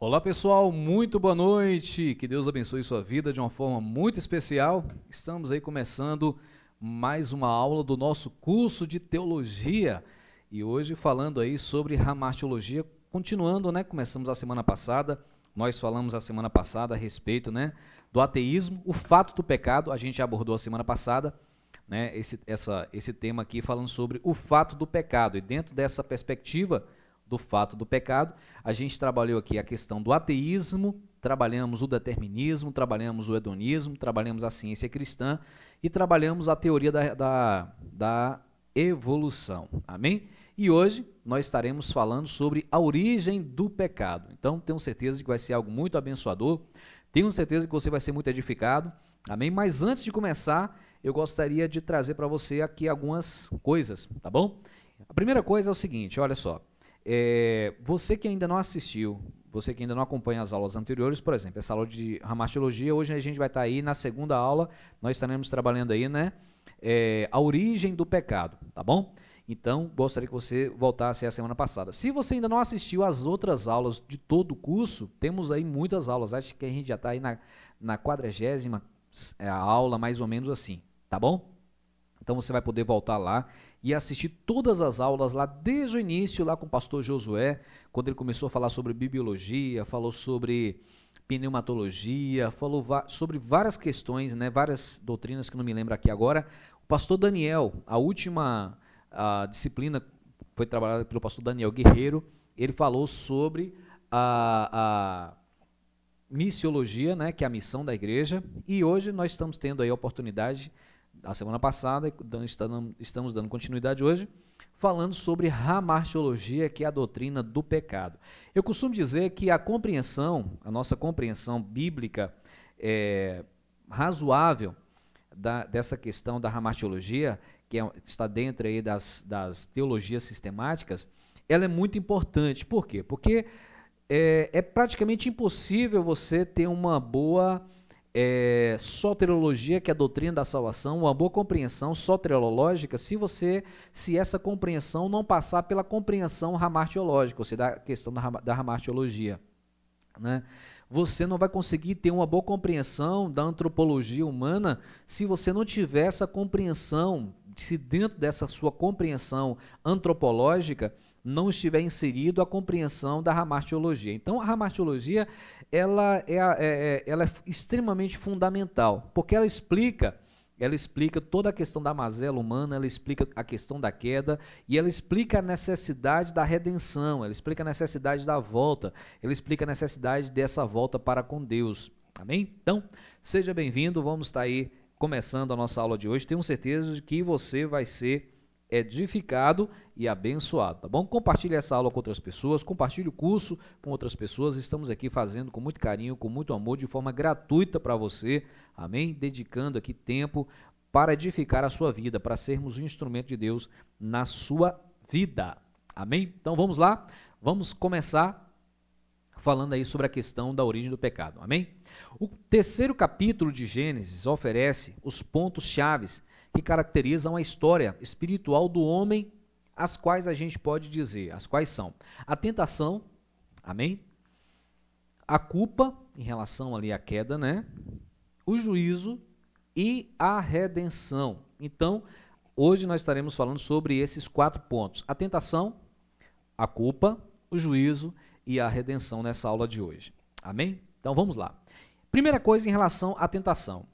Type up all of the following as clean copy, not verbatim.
Olá pessoal, muito boa noite, que Deus abençoe sua vida de uma forma muito especial. Estamos aí começando mais uma aula do nosso curso de teologia e hoje falando aí sobre hamartiologia, continuando, né? Começamos a semana passada, nós falamos a semana passada a respeito, né, do ateísmo, o fato do pecado, a gente abordou a semana passada, né, esse tema aqui falando sobre o fato do pecado e dentro dessa perspectiva do fato do pecado, a gente trabalhou aqui a questão do ateísmo, trabalhamos o determinismo, trabalhamos o hedonismo, trabalhamos a ciência cristã e trabalhamos a teoria da evolução, amém? E hoje nós estaremos falando sobre a origem do pecado, então tenho certeza de que vai ser algo muito abençoador, tenho certeza que você vai ser muito edificado, amém? Mas antes de começar, eu gostaria de trazer para você aqui algumas coisas, tá bom? A primeira coisa é o seguinte, olha só, você que ainda não assistiu, você que ainda não acompanha as aulas anteriores, por exemplo, essa aula de hamartiologia, hoje a gente vai estar aí na segunda aula, nós estaremos trabalhando aí, né, a origem do pecado, tá bom? Então, gostaria que você voltasse a semana passada. Se você ainda não assistiu às outras aulas de todo o curso, temos aí muitas aulas, acho que a gente já está aí na 40ª aula, mais ou menos assim, tá bom? Então você vai poder voltar lá e assistir todas as aulas lá desde o início, lá com o pastor Josué, quando ele começou a falar sobre bibliologia, falou sobre pneumatologia, falou sobre várias questões, né, várias doutrinas que não me lembro aqui agora. O pastor Daniel, a última disciplina foi trabalhada pelo pastor Daniel Guerreiro, ele falou sobre a missiologia, né, que é a missão da igreja, e hoje nós estamos tendo aí a oportunidade, a semana passada, estamos dando continuidade hoje, falando sobre hamartiologia, que é a doutrina do pecado. Eu costumo dizer que a nossa compreensão bíblica razoável dessa questão da hamartiologia, que está dentro aí das teologias sistemáticas, ela é muito importante. Por quê? Porque é praticamente impossível você ter uma boa soteriologia, que é a doutrina da salvação, uma boa compreensão soteriológica, se essa compreensão não passar pela compreensão hamartiológica, ou seja, da questão da hamartiologia, né? Você não vai conseguir ter uma boa compreensão da antropologia humana se você não tiver essa compreensão, se dentro dessa sua compreensão antropológica não estiver inserido a compreensão da hamartiologia. Então, a hamartiologia ela é extremamente fundamental, porque ela explica toda a questão da mazela humana, ela explica a questão da queda, e ela explica a necessidade da redenção, ela explica a necessidade da volta, ela explica a necessidade dessa volta para com Deus. Amém? Então, seja bem-vindo, vamos estar aí começando a nossa aula de hoje, tenho certeza de que você vai ser edificado e abençoado, tá bom? Compartilhe essa aula com outras pessoas, compartilhe o curso com outras pessoas, estamos aqui fazendo com muito carinho, com muito amor, de forma gratuita para você, amém? Dedicando aqui tempo para edificar a sua vida, para sermos um instrumento de Deus na sua vida, amém? Então vamos lá, vamos começar falando aí sobre a questão da origem do pecado, amém? O terceiro capítulo de Gênesis oferece os pontos chaves que caracterizam a história espiritual do homem, as quais a gente pode dizer, as quais são a tentação, amém? A culpa, em relação ali à queda, né? O juízo e a redenção. Então, hoje nós estaremos falando sobre esses 4 pontos, a tentação, a culpa, o juízo e a redenção nessa aula de hoje, amém? Então, vamos lá. Primeira coisa em relação à tentação.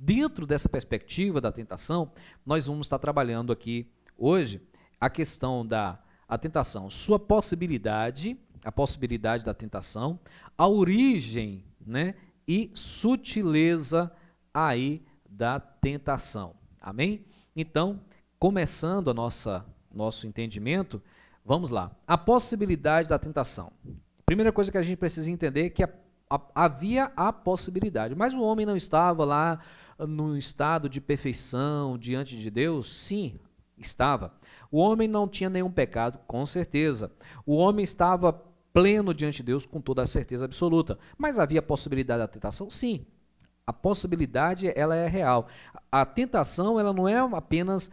Dentro dessa perspectiva da tentação, nós vamos estar trabalhando aqui hoje a questão da tentação, sua possibilidade, a possibilidade da tentação, a origem, né, e sutileza aí da tentação. Amém? Então, começando nosso entendimento, vamos lá. A possibilidade da tentação. Primeira coisa que a gente precisa entender é que havia a possibilidade, mas o homem não estava lá no estado de perfeição diante de Deus? Sim, estava. O homem não tinha nenhum pecado, com certeza. O homem estava pleno diante de Deus, com toda a certeza absoluta. Mas havia possibilidade da tentação? Sim. A possibilidade, ela é real. A tentação, ela não é apenas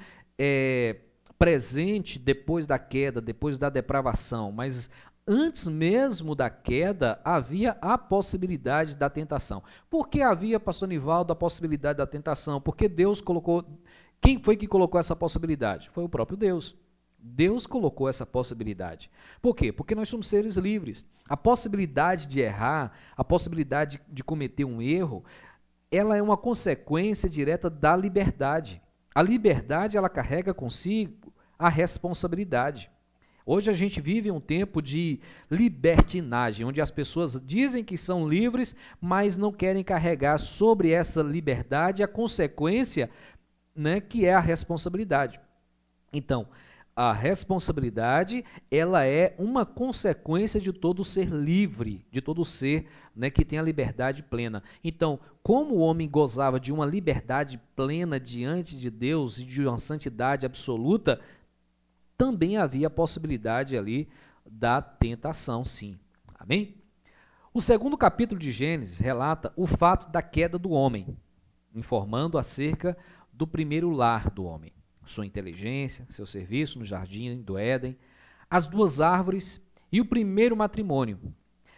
presente depois da queda, depois da depravação, mas antes mesmo da queda, havia a possibilidade da tentação. Por que havia, pastor Nivaldo, a possibilidade da tentação? Porque Deus colocou... Quem foi que colocou essa possibilidade? Foi o próprio Deus. Deus colocou essa possibilidade. Por quê? Porque nós somos seres livres. A possibilidade de errar, a possibilidade de cometer um erro, ela é uma consequência direta da liberdade. A liberdade, ela carrega consigo a responsabilidade. Hoje a gente vive um tempo de libertinagem, onde as pessoas dizem que são livres, mas não querem carregar sobre essa liberdade a consequência, né, que é a responsabilidade. Então, a responsabilidade, ela é uma consequência de todo ser livre, de todo ser, né, que tem a liberdade plena. Então, como o homem gozava de uma liberdade plena diante de Deus e de uma santidade absoluta, também havia a possibilidade ali da tentação, sim. Amém? O segundo capítulo de Gênesis relata o fato da queda do homem, informando acerca do primeiro lar do homem, sua inteligência, seu serviço no jardim do Éden, as duas árvores e o primeiro matrimônio.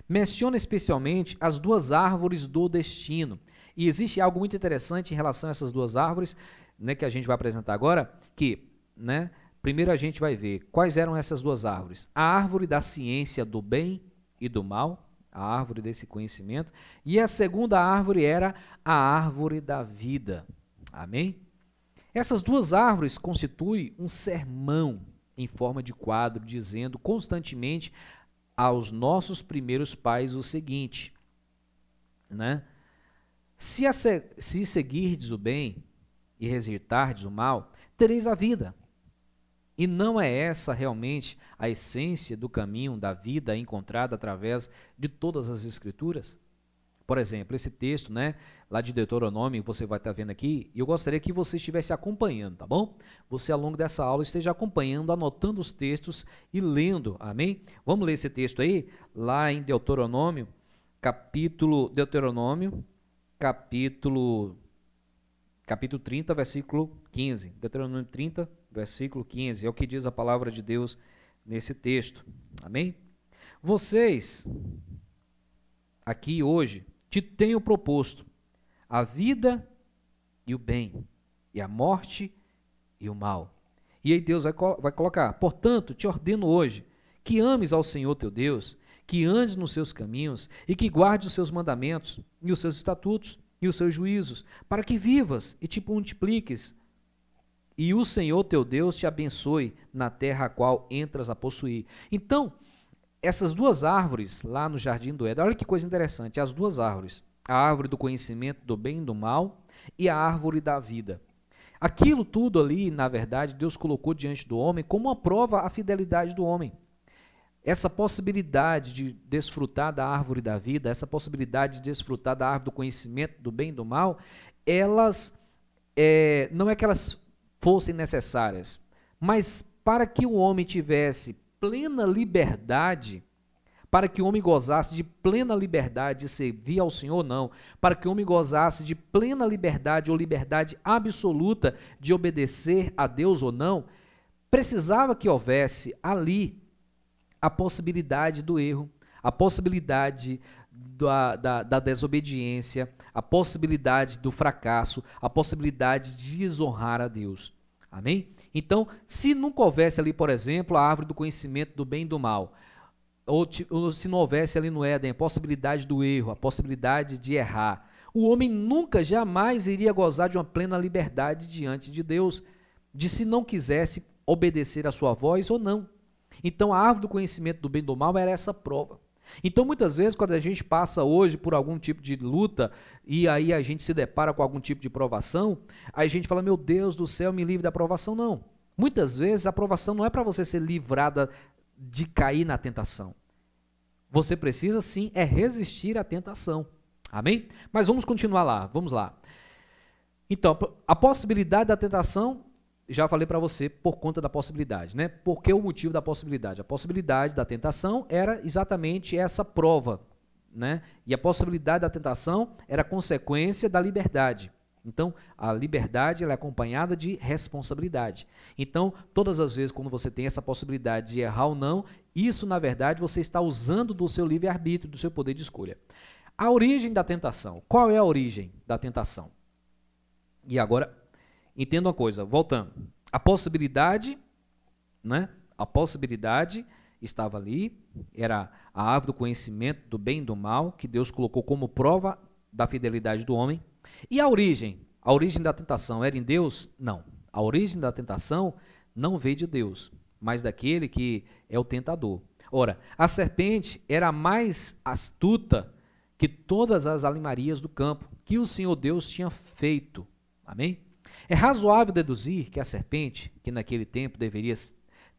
Menciona especialmente as duas árvores do destino. E existe algo muito interessante em relação a essas duas árvores, né, que a gente vai apresentar agora, que, né, primeiro a gente vai ver quais eram essas duas árvores. A árvore da ciência do bem e do mal, a árvore desse conhecimento, e a segunda árvore era a árvore da vida. Amém? Essas duas árvores constituem um sermão em forma de quadro, dizendo constantemente aos nossos primeiros pais o seguinte, né? Se seguirdes o bem e rejeitardes o mal, tereis a vida. E não é essa realmente a essência do caminho da vida encontrada através de todas as Escrituras? Por exemplo, esse texto, né, lá de Deuteronômio, você vai estar vendo aqui, e eu gostaria que você estivesse acompanhando, tá bom? Você, ao longo dessa aula, esteja acompanhando, anotando os textos e lendo, amém? Vamos ler esse texto aí, lá em Deuteronômio, capítulo 30, versículo 15. Deuteronômio 30, versículo 15, é o que diz a palavra de Deus nesse texto, amém? Vocês, aqui hoje, te tenho proposto a vida e o bem, e a morte e o mal. E aí Deus vai colocar, portanto, te ordeno hoje, que ames ao Senhor teu Deus, que andes nos seus caminhos, e que guardes os seus mandamentos, e os seus estatutos, e os seus juízos, para que vivas e te multipliques, e o Senhor teu Deus te abençoe na terra a qual entras a possuir. Então, essas duas árvores lá no jardim do Éden, olha que coisa interessante, as duas árvores, a árvore do conhecimento do bem e do mal e a árvore da vida. Aquilo tudo ali, na verdade, Deus colocou diante do homem como uma prova à fidelidade do homem. Essa possibilidade de desfrutar da árvore da vida, essa possibilidade de desfrutar da árvore do conhecimento do bem e do mal, elas, não é que elas fossem necessárias, mas para que o homem tivesse plena liberdade, para que o homem gozasse de plena liberdade de servir ao Senhor, não, para que o homem gozasse de plena liberdade ou liberdade absoluta de obedecer a Deus ou não, precisava que houvesse ali a possibilidade do erro, a possibilidade da desobediência, a possibilidade do fracasso, a possibilidade de desonrar a Deus. Amém? Então, se nunca houvesse ali, por exemplo, a árvore do conhecimento do bem e do mal, ou se não houvesse ali no Éden a possibilidade do erro, a possibilidade de errar, o homem nunca, jamais iria gozar de uma plena liberdade diante de Deus, de se não quisesse obedecer a sua voz ou não. Então, a árvore do conhecimento do bem e do mal era essa prova. Então, muitas vezes, quando a gente passa hoje por algum tipo de luta e aí a gente se depara com algum tipo de provação, aí a gente fala, meu Deus do céu, me livre da provação. Não. Muitas vezes, a provação não é para você ser livrada de cair na tentação. Você precisa, sim, resistir à tentação. Amém? Mas vamos continuar lá. Vamos lá. Então, a possibilidade da tentação, já falei para você por conta da possibilidade, né? Por que o motivo da possibilidade? A possibilidade da tentação era exatamente essa prova, né? E a possibilidade da tentação era consequência da liberdade. Então, a liberdade ela é acompanhada de responsabilidade. Então, todas as vezes quando você tem essa possibilidade de errar ou não, isso, na verdade, você está usando do seu livre-arbítrio, do seu poder de escolha. A origem da tentação. Qual é a origem da tentação? E agora, entenda uma coisa, voltando. A possibilidade, né? A possibilidade estava ali, era a árvore do conhecimento do bem e do mal, que Deus colocou como prova da fidelidade do homem. E a origem? A origem da tentação era em Deus? Não. A origem da tentação não veio de Deus, mas daquele que é o tentador. Ora, a serpente era mais astuta que todas as alimarias do campo que o Senhor Deus tinha feito. Amém? É razoável deduzir que a serpente, que naquele tempo deveria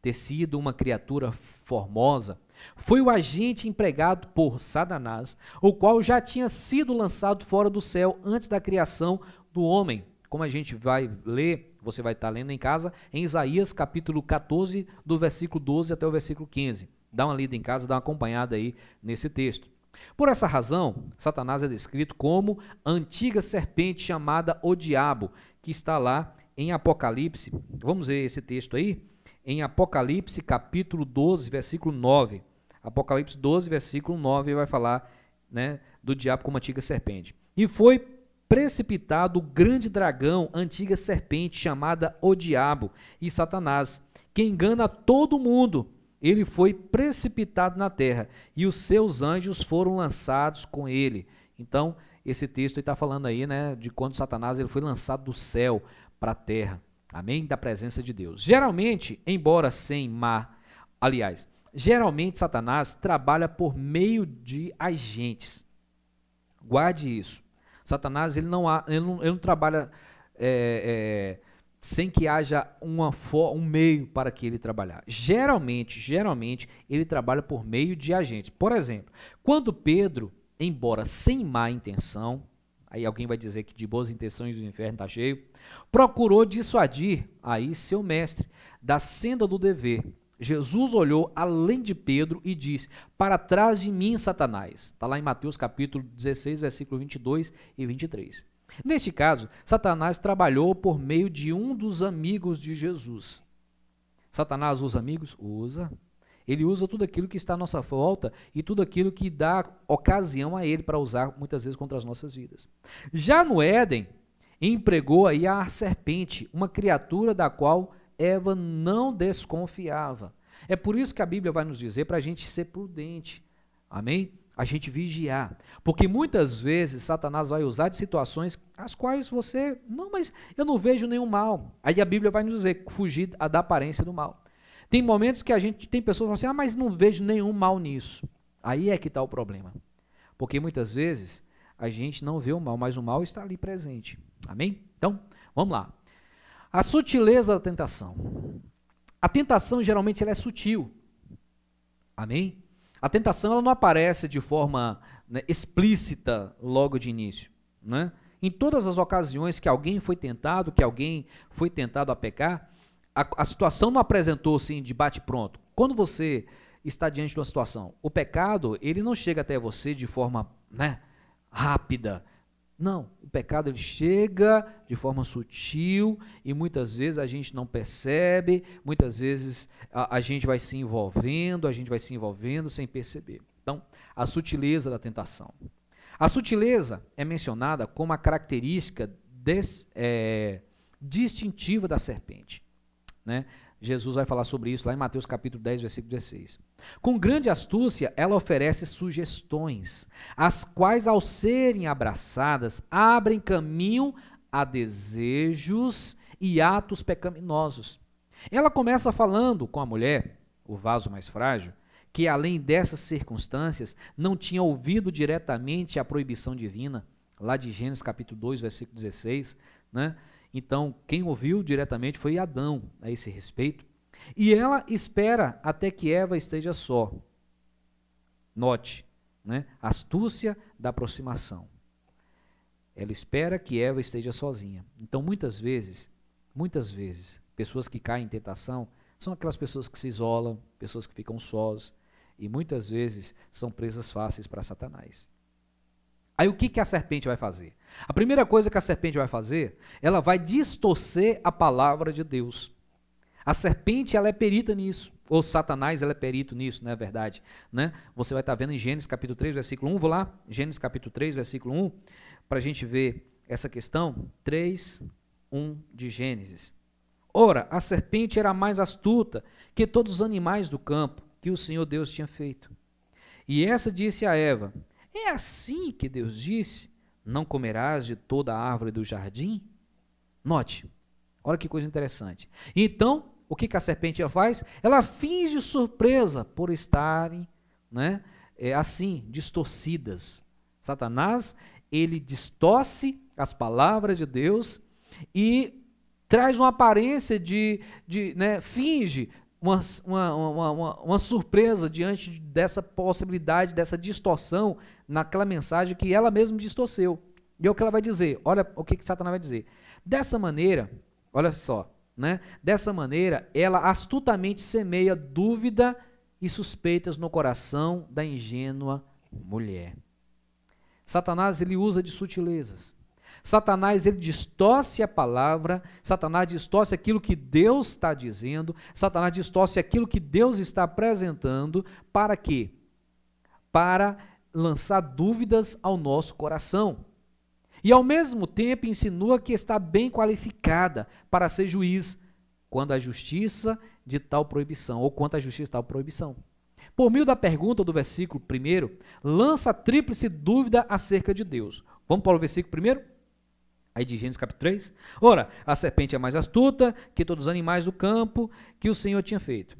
ter sido uma criatura formosa, foi o agente empregado por Satanás, o qual já tinha sido lançado fora do céu antes da criação do homem. Como a gente vai ler, você vai estar lendo em casa, em Isaías capítulo 14, do versículo 12 até o versículo 15. Dá uma lida em casa, dá uma acompanhada aí nesse texto. Por essa razão, Satanás é descrito como a antiga serpente chamada o diabo, que está lá em Apocalipse. Vamos ver esse texto aí? Em Apocalipse capítulo 12, versículo 9. Apocalipse 12, versículo 9, vai falar, né, do diabo como antiga serpente. E foi precipitado o grande dragão, antiga serpente, chamada o diabo e Satanás, que engana todo mundo. Ele foi precipitado na terra e os seus anjos foram lançados com ele. Então, esse texto está falando aí, né, de quando Satanás ele foi lançado do céu para a terra. Amém? Da presença de Deus. Geralmente, embora sem má, geralmente Satanás trabalha por meio de agentes. Guarde isso. Satanás ele não trabalha sem que haja um meio para que ele trabalhar. Geralmente, ele trabalha por meio de agentes. Por exemplo, quando Pedro, embora sem má intenção, aí alguém vai dizer que de boas intenções o inferno está cheio, procurou dissuadir aí seu mestre da senda do dever. Jesus olhou além de Pedro e disse: para trás de mim, Satanás. Está lá em Mateus capítulo 16, versículo 22 e 23. Neste caso, Satanás trabalhou por meio de um dos amigos de Jesus. Satanás usa amigos? Usa. Ele usa tudo aquilo que está à nossa volta e tudo aquilo que dá ocasião a ele para usar muitas vezes contra as nossas vidas. Já no Éden, empregou aí a serpente, uma criatura da qual Eva não desconfiava. É por isso que a Bíblia vai nos dizer para a gente ser prudente. Amém? A gente vigiar. Porque muitas vezes Satanás vai usar de situações as quais você, não, mas eu não vejo nenhum mal. Aí a Bíblia vai nos dizer, fugir da aparência do mal. Tem momentos que tem pessoas que falam assim, mas não vejo nenhum mal nisso. Aí é que está o problema. Porque muitas vezes a gente não vê o mal, mas o mal está ali presente. Amém? Então, vamos lá. A sutileza da tentação. A tentação geralmente ela é sutil. Amém? A tentação ela não aparece de forma, né, explícita logo de início. Né? Em todas as ocasiões que alguém foi tentado a pecar, a situação não apresentou assim de bate-pronto. Quando você está diante de uma situação, o pecado ele não chega até você de forma, né, rápida. Não, o pecado ele chega de forma sutil e muitas vezes a gente não percebe, muitas vezes a gente vai se envolvendo sem perceber. Então, a sutileza da tentação. A sutileza é mencionada como a característica distintiva da serpente. Né? Jesus vai falar sobre isso lá em Mateus capítulo 10, versículo 16. Com grande astúcia, ela oferece sugestões, as quais, ao serem abraçadas, abrem caminho a desejos e atos pecaminosos. Ela começa falando com a mulher, o vaso mais frágil, que além dessas circunstâncias, não tinha ouvido diretamente a proibição divina, lá de Gênesis capítulo 2, versículo 16, né? Então, quem ouviu diretamente foi Adão a esse respeito. E ela espera até que Eva esteja só. Note, né? Astúcia da aproximação. Ela espera que Eva esteja sozinha. Então, muitas vezes, pessoas que caem em tentação são aquelas pessoas que se isolam, pessoas que ficam sós, e muitas vezes são presas fáceis para Satanás. Aí o que a serpente vai fazer? A primeira coisa que a serpente vai fazer, ela vai distorcer a palavra de Deus. A serpente, ela é perita nisso. Ou Satanás, ele é perito nisso, não é verdade? Né? Você vai estar vendo em Gênesis capítulo 3, versículo 1, vou lá, Gênesis capítulo 3, versículo 1, para a gente ver essa questão, 3, 1 de Gênesis. Ora, a serpente era mais astuta que todos os animais do campo que o Senhor Deus tinha feito. E essa disse a Eva, é assim que Deus disse, não comerás de toda a árvore do jardim? Note, olha que coisa interessante. Então, o que a serpente faz? Ela finge surpresa por estarem, né, assim, distorcidas. Satanás, ele distorce as palavras de Deus e traz uma aparência né, finge uma surpresa diante dessa possibilidade, dessa distorção naquela mensagem que ela mesma distorceu. E é o que ela vai dizer, olha o que Satanás vai dizer. Dessa maneira, olha só, né? Dessa maneira, ela astutamente semeia dúvida e suspeitas no coração da ingênua mulher. Satanás, ele usa de sutilezas. Satanás, ele distorce a palavra, Satanás distorce aquilo que Deus está dizendo, Satanás distorce aquilo que Deus está apresentando, para quê? Para lançar dúvidas ao nosso coração. E ao mesmo tempo insinua que está bem qualificada para ser juiz, quando a justiça de tal proibição, ou quanto a justiça de tal proibição. Por meio da pergunta do versículo 1, lança a tríplice dúvida acerca de Deus. Vamos para o versículo 1? Aí de Gênesis capítulo 3. Ora, a serpente é mais astuta que todos os animais do campo que o Senhor tinha feito.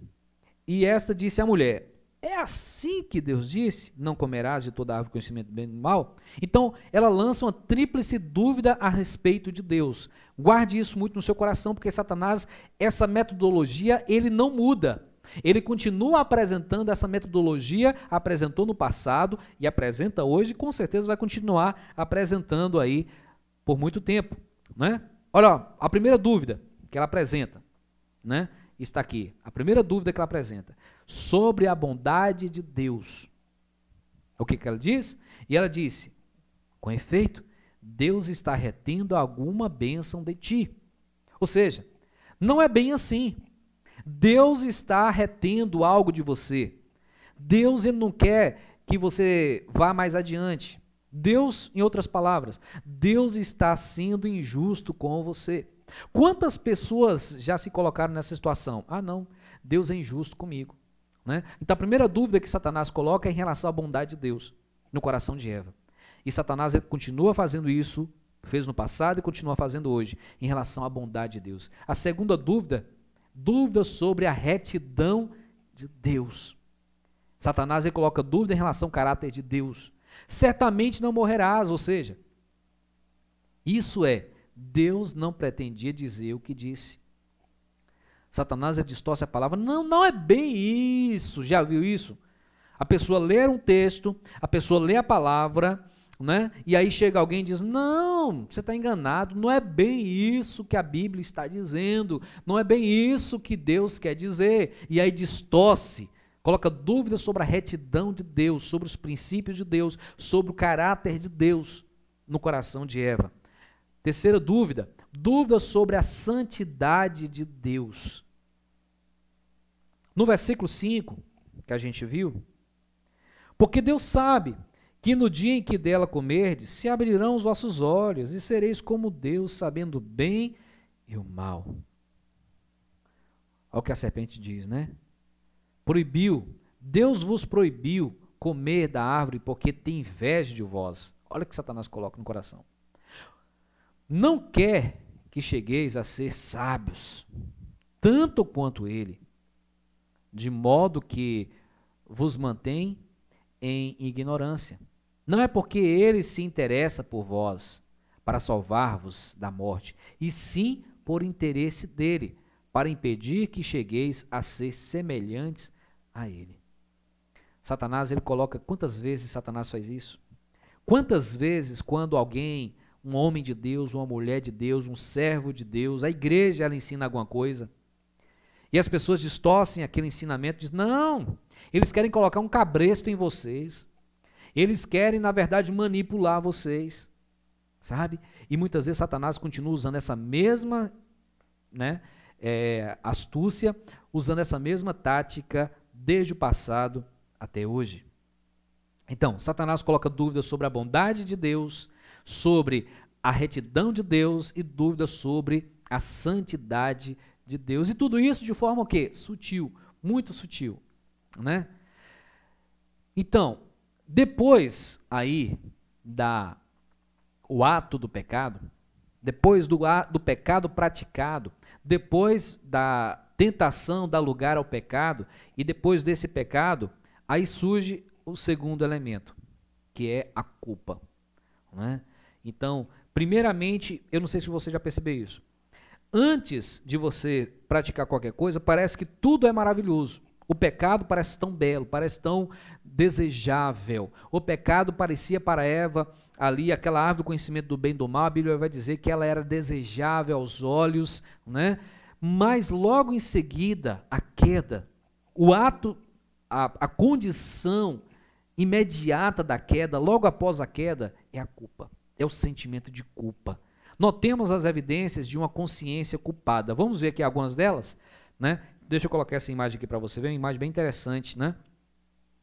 E esta disse à mulher, é assim que Deus disse, não comerás de toda árvore do conhecimento do bem e do mal? Então, ela lança uma tríplice dúvida a respeito de Deus. Guarde isso muito no seu coração, porque Satanás, essa metodologia, ele não muda. Ele continua apresentando essa metodologia, apresentou no passado e apresenta hoje, e com certeza vai continuar apresentando aí por muito tempo, né? Olha, ó, a primeira dúvida que ela apresenta, né? Está aqui. A primeira dúvida que ela apresenta sobre a bondade de Deus. O que ela diz? E ela disse, com efeito, Deus está retendo alguma bênção de ti. Ou seja, não é bem assim. Deus está retendo algo de você. Deus, ele não quer que você vá mais adiante. Deus, em outras palavras, Deus está sendo injusto com você. Quantas pessoas já se colocaram nessa situação? Ah, não, Deus é injusto comigo. Né? Então a primeira dúvida que Satanás coloca é em relação à bondade de Deus no coração de Eva. E Satanás continua fazendo isso, fez no passado e continua fazendo hoje, em relação à bondade de Deus. A segunda dúvida, dúvida sobre a retidão de Deus. Satanás ele coloca dúvida em relação ao caráter de Deus. Certamente não morrerás, ou seja, isso é, Deus não pretendia dizer o que disse. Satanás distorce a palavra, não é bem isso, já viu isso? A pessoa lê um texto, a pessoa lê a palavra, né? E aí chega alguém e diz, não, você está enganado, não é bem isso que a Bíblia está dizendo, não é bem isso que Deus quer dizer, e aí distorce, coloca dúvidas sobre a retidão de Deus, sobre os princípios de Deus, sobre o caráter de Deus no coração de Eva. Terceira dúvida, dúvida sobre a santidade de Deus. No versículo 5, que a gente viu, porque Deus sabe que no dia em que dela comerdes, se abrirão os vossos olhos e sereis como Deus, sabendo o bem e o mal. Olha o que a serpente diz, né? Proibiu, Deus vos proibiu comer da árvore porque tem inveja de vós. Olha o que Satanás coloca no coração. Não quer que chegueis a ser sábios, tanto quanto ele, de modo que vos mantém em ignorância. Não é porque ele se interessa por vós, para salvar-vos da morte, e sim por interesse dele, para impedir que chegueis a ser semelhantes a ele. Satanás, ele coloca, quantas vezes Satanás faz isso? Quantas vezes quando alguém, um homem de Deus, uma mulher de Deus, um servo de Deus, a igreja ela ensina alguma coisa, e as pessoas distorcem aquele ensinamento, dizem, não, eles querem colocar um cabresto em vocês, Eles querem, na verdade, manipular vocês, sabe? E muitas vezes Satanás continua usando essa mesma, né, astúcia, usando essa mesma tática desde o passado até hoje. Então, Satanás coloca dúvidas sobre a bondade de Deus, sobre a retidão de Deus e dúvidas sobre a santidade de Deus. E tudo isso de forma o quê? Sutil, muito sutil, né? Então, depois aí o ato do pecado, depois do pecado praticado, depois da tentação dar lugar ao pecado, e depois desse pecado, aí surge o segundo elemento, que é a culpa, né? Então, primeiramente, eu não sei se você já percebeu isso, antes de você praticar qualquer coisa, parece que tudo é maravilhoso. O pecado parece tão belo, parece tão desejável. O pecado parecia para Eva ali, aquela árvore do conhecimento do bem e do mal, a Bíblia vai dizer que ela era desejável aos olhos, né? Mas logo em seguida, a queda, o ato, a condição imediata da queda, logo após a queda, é a culpa, é o sentimento de culpa. Notemos as evidências de uma consciência culpada. Vamos ver aqui algumas delas, né? Deixa eu colocar essa imagem aqui para você ver, uma imagem bem interessante, né?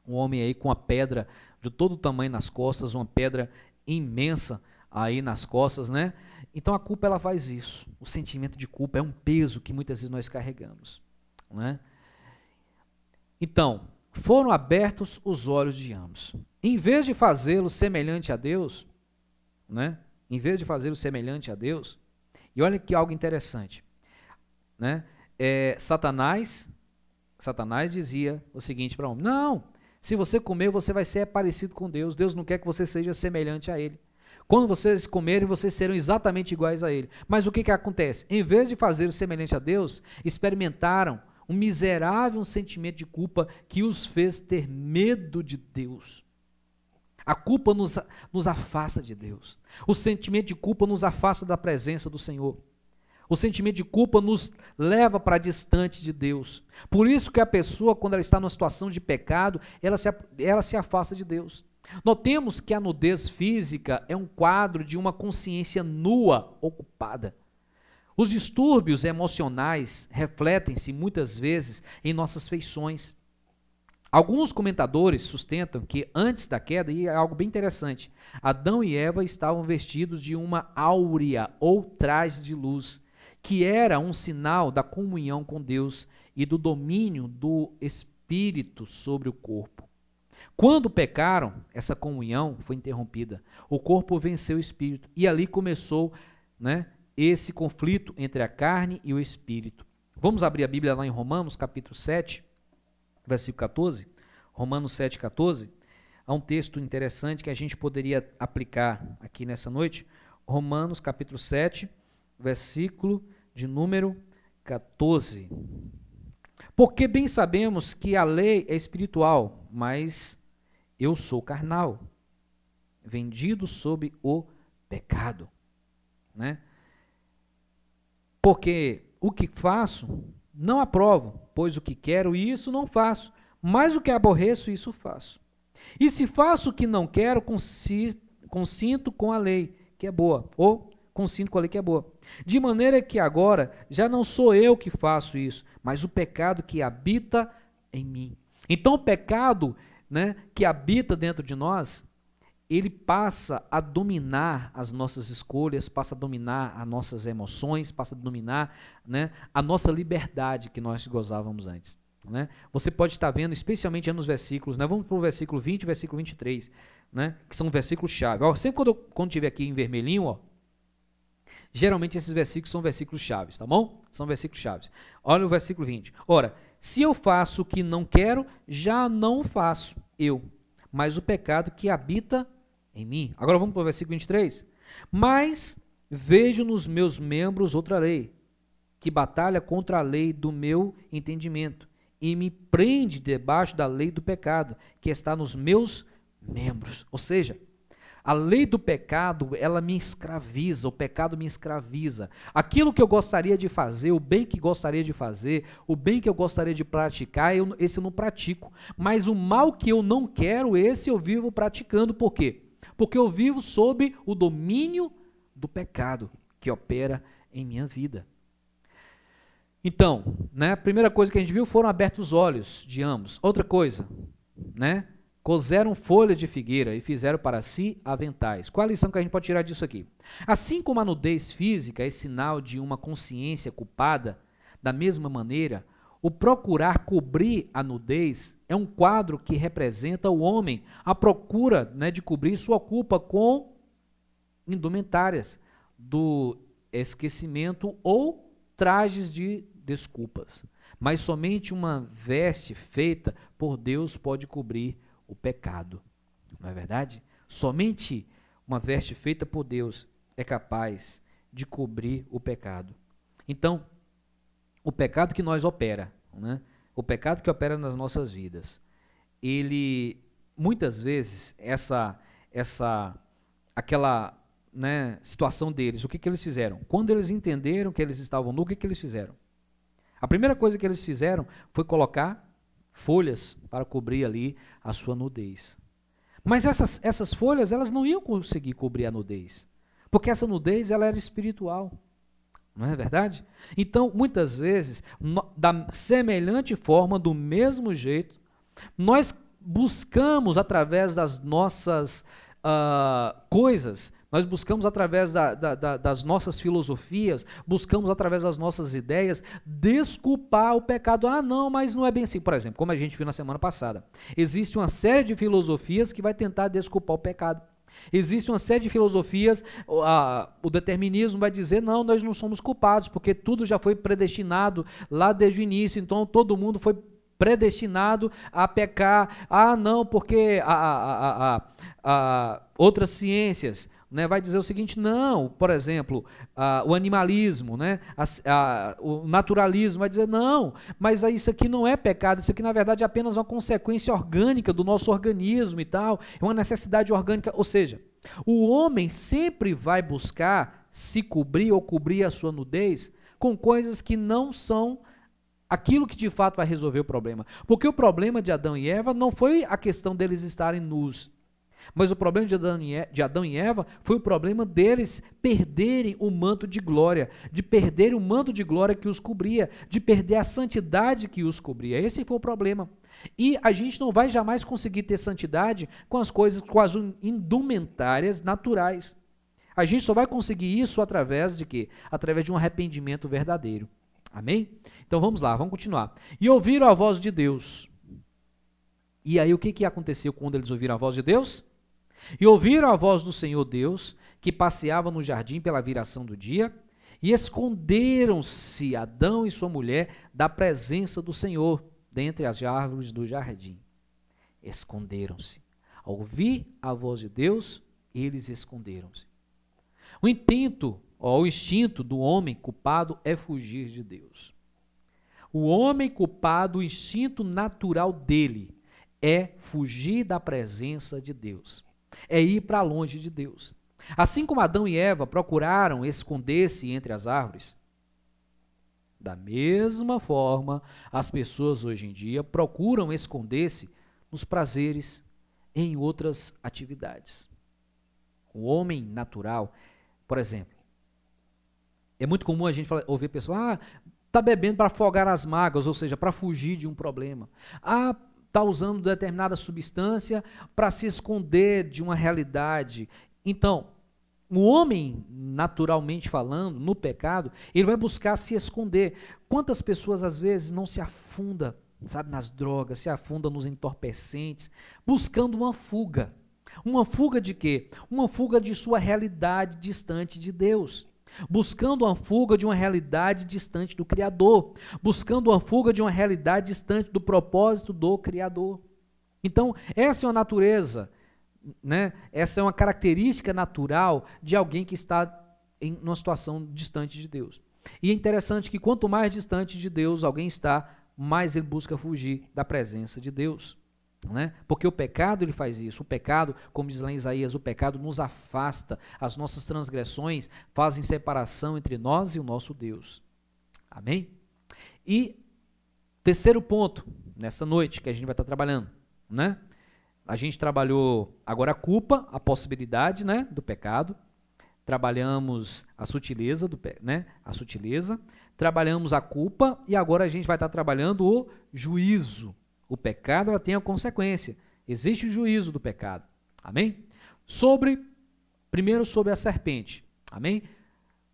Um homem aí com uma pedra de todo tamanho nas costas, uma pedra imensa aí nas costas, né? Então a culpa, ela faz isso. O sentimento de culpa é um peso que muitas vezes nós carregamos, né? Então, foram abertos os olhos de ambos. Em vez de fazê-lo semelhante a Deus, né? Em vez de fazê-lo semelhante a Deus, e olha que algo interessante, né? Satanás dizia o seguinte para o homem: não, se você comer, você vai ser parecido com Deus. Deus não quer que você seja semelhante a Ele. Quando vocês comerem, vocês serão exatamente iguais a Ele. Mas o que acontece? Em vez de fazer o semelhante a Deus, experimentaram um miserável sentimento de culpa que os fez ter medo de Deus. A culpa nos afasta de Deus. O sentimento de culpa nos afasta da presença do Senhor. O sentimento de culpa nos leva para distante de Deus. Por isso que a pessoa, quando ela está numa situação de pecado, ela se afasta de Deus. Notemos que a nudez física é um quadro de uma consciência nua, ocupada. Os distúrbios emocionais refletem-se muitas vezes em nossas feições. Alguns comentadores sustentam que antes da queda, e é algo bem interessante, Adão e Eva estavam vestidos de uma áurea ou traje de luz, que era um sinal da comunhão com Deus e do domínio do Espírito sobre o corpo. Quando pecaram, essa comunhão foi interrompida. O corpo venceu o Espírito e ali começou, né, esse conflito entre a carne e o Espírito. Vamos abrir a Bíblia lá em Romanos, capítulo 7, versículo 14. Romanos 7, 14. Há um texto interessante que a gente poderia aplicar aqui nessa noite. Romanos, capítulo 7, versículo de número 14. Porque bem sabemos que a lei é espiritual, mas eu sou carnal, vendido sob o pecado, né? Porque o que faço, não aprovo, pois o que quero, isso não faço, mas o que aborreço, isso faço. E se faço o que não quero, consinto com a lei, que é boa, ou consinto com a lei que é boa. De maneira que agora já não sou eu que faço isso, mas o pecado que habita em mim. Então o pecado, né, que habita dentro de nós, ele passa a dominar as nossas escolhas, passa a dominar as nossas emoções, passa a dominar, né, a nossa liberdade que nós gozávamos antes, né? Você pode estar vendo, especialmente nos versículos, né? Vamos para o versículo 20 e versículo 23, né? Que são versículos-chave. Sempre quando tiver aqui em vermelhinho, ó, geralmente esses versículos são versículos chaves, tá bom? São versículos chaves. Olha o versículo 20. Ora, se eu faço o que não quero, já não faço eu, mas o pecado que habita em mim. Agora vamos para o versículo 23. Mas vejo nos meus membros outra lei, que batalha contra a lei do meu entendimento, e me prende debaixo da lei do pecado, que está nos meus membros. Ou seja, A lei do pecado, ela me escraviza, o pecado me escraviza. Aquilo que eu gostaria de fazer, o bem que gostaria de fazer, o bem que eu gostaria de praticar, esse eu não pratico. Mas o mal que eu não quero, esse eu vivo praticando. Por quê? Porque eu vivo sob o domínio do pecado que opera em minha vida. Então, né, a primeira coisa que a gente viu foram abertos os olhos de ambos. Outra coisa, né? Cozeram folhas de figueira e fizeram para si aventais. Qual a lição que a gente pode tirar disso aqui? Assim como a nudez física é sinal de uma consciência culpada, da mesma maneira, o procurar cobrir a nudez é um quadro que representa o homem à procura, né, de cobrir sua culpa com indumentárias do esquecimento ou trajes de desculpas. Mas somente uma veste feita por Deus pode cobrir o pecado, não é verdade? Somente uma veste feita por Deus é capaz de cobrir o pecado. Então, o pecado que nós opera, né? O pecado que opera nas nossas vidas, ele, muitas vezes, aquela, né, situação deles, o que eles fizeram? Quando eles entenderam que eles estavam nu, o que eles fizeram? A primeira coisa que eles fizeram foi colocar folhas para cobrir ali a sua nudez. Mas essas folhas, elas não iam conseguir cobrir a nudez, porque essa nudez, ela era espiritual, não é verdade? Então, muitas vezes, da semelhante forma, do mesmo jeito, nós buscamos através das nossas coisas, nós buscamos através das nossas filosofias, buscamos através das nossas ideias, desculpar o pecado. Ah, não, mas não é bem assim. Por exemplo, como a gente viu na semana passada, existe uma série de filosofias que vai tentar desculpar o pecado. Existe uma série de filosofias, o determinismo vai dizer, não, nós não somos culpados, porque tudo já foi predestinado lá desde o início, então todo mundo foi predestinado a pecar. Ah, não, porque outras ciências, né, vai dizer o seguinte, não, por exemplo, o animalismo, né, o naturalismo vai dizer, não, mas isso aqui não é pecado, isso aqui na verdade é apenas uma consequência orgânica do nosso organismo e tal, é uma necessidade orgânica, ou seja, o homem sempre vai buscar se cobrir ou cobrir a sua nudez com coisas que não são aquilo que de fato vai resolver o problema, porque o problema de Adão e Eva não foi a questão deles estarem nus, mas o problema de Adão e Eva foi o problema deles perderem o manto de glória, de perderem o manto de glória que os cobria, de perder a santidade que os cobria. Esse foi o problema. E a gente não vai jamais conseguir ter santidade com as coisas, com as indumentárias naturais. A gente só vai conseguir isso através de quê? Através de um arrependimento verdadeiro. Amém? Então vamos lá, vamos continuar. E ouviram a voz de Deus. E aí o que aconteceu quando eles ouviram a voz de Deus? E ouviram a voz do Senhor Deus, que passeava no jardim pela viração do dia, e esconderam-se Adão e sua mulher da presença do Senhor, dentre as árvores do jardim. Esconderam-se. Ao ouvir a voz de Deus, eles esconderam-se. O instinto do homem culpado é fugir de Deus. O homem culpado, o instinto natural dele é fugir da presença de Deus. É ir para longe de Deus. Assim como Adão e Eva procuraram esconder-se entre as árvores, da mesma forma, as pessoas hoje em dia procuram esconder-se nos prazeres, em outras atividades. O homem natural, por exemplo, é muito comum a gente ouvir pessoas, está bebendo para afogar as mágoas, ou seja, para fugir de um problema. Está usando determinada substância para se esconder de uma realidade. Então, o homem, naturalmente falando, no pecado, ele vai buscar se esconder. Quantas pessoas, às vezes, não se afundam, sabe, nas drogas, se afundam nos entorpecentes, buscando uma fuga. Uma fuga de quê? Uma fuga de sua realidade distante de Deus. Buscando uma fuga de uma realidade distante do Criador, buscando uma fuga de uma realidade distante do propósito do Criador. Então, essa é uma natureza, né? Essa é uma característica natural de alguém que está em uma situação distante de Deus. E é interessante que quanto mais distante de Deus alguém está, mais ele busca fugir da presença de Deus. né? Porque o pecado ele faz isso. O pecado, como diz lá em Isaías, o pecado nos afasta. As nossas transgressões fazem separação entre nós e o nosso Deus. Amém? E terceiro ponto, nessa noite que a gente vai estar trabalhando, né? A gente trabalhou agora a culpa, a possibilidade, né, do pecado. Trabalhamos a sutileza, né? A sutileza. Trabalhamos a culpa e agora a gente vai estar trabalhando o juízo. O pecado ela tem a consequência. Existe o juízo do pecado. Amém? Primeiro sobre a serpente. Amém?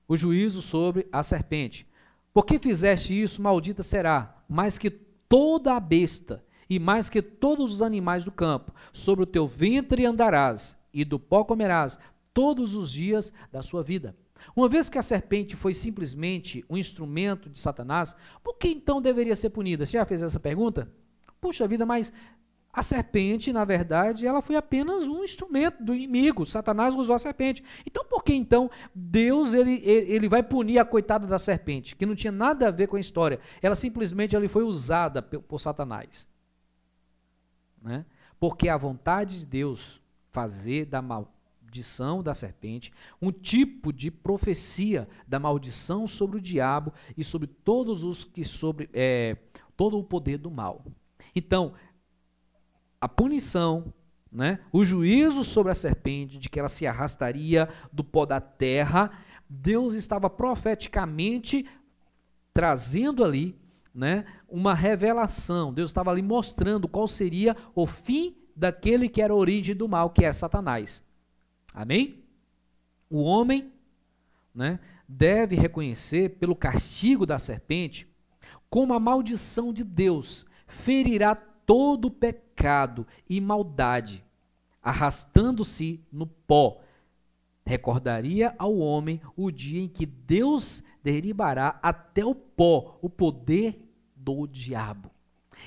O juízo sobre a serpente. Porque fizeste isso, maldita será, mais que toda a besta e mais que todos os animais do campo. Sobre o teu ventre andarás e do pó comerás todos os dias da sua vida. Uma vez que a serpente foi simplesmente um instrumento de Satanás, por que então deveria ser punida? Você já fez essa pergunta? Puxa vida, mas a serpente, na verdade, ela foi apenas um instrumento do inimigo. Satanás usou a serpente. Então, por que então Deus ele vai punir a coitada da serpente, que não tinha nada a ver com a história? Ela simplesmente foi usada por Satanás. Né? Porque a vontade de Deus fazer da maldição da serpente um tipo de profecia da maldição sobre o diabo e sobre todos os que todo o poder do mal. Então, a punição, né, o juízo sobre a serpente, de que ela se arrastaria do pó da terra, Deus estava profeticamente trazendo ali, né, uma revelação. Deus estava ali mostrando qual seria o fim daquele que era a origem do mal, que é Satanás. Amém? O homem, né, deve reconhecer pelo castigo da serpente como a maldição de Deus ferirá todo pecado e maldade, arrastando-se no pó. Recordaria ao homem o dia em que Deus derribará até o pó o poder do diabo.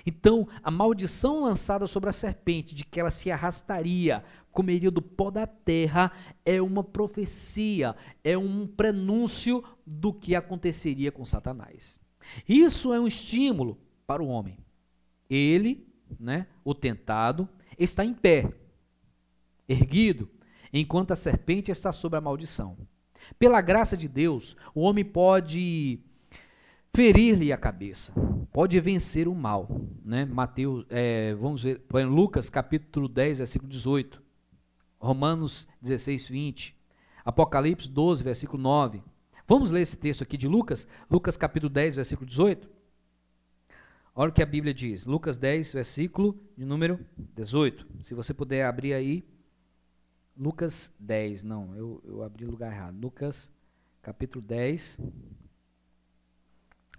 Então, a maldição lançada sobre a serpente, de que ela se arrastaria, comeria do pó da terra, é uma profecia, é um prenúncio do que aconteceria com Satanás. Isso é um estímulo para o homem. Ele, né, o tentado, está em pé, erguido, enquanto a serpente está sob a maldição. Pela graça de Deus, o homem pode ferir-lhe a cabeça, pode vencer o mal. Né? Vamos ver, Lucas capítulo 10, versículo 18, Romanos 16, 20, Apocalipse 12, versículo 9. Vamos ler esse texto aqui de Lucas, Lucas capítulo 10, versículo 18. Olha o que a Bíblia diz, Lucas 10, versículo de número 18. Se você puder abrir aí, Lucas 10, não, eu abri o lugar errado. Lucas capítulo 10,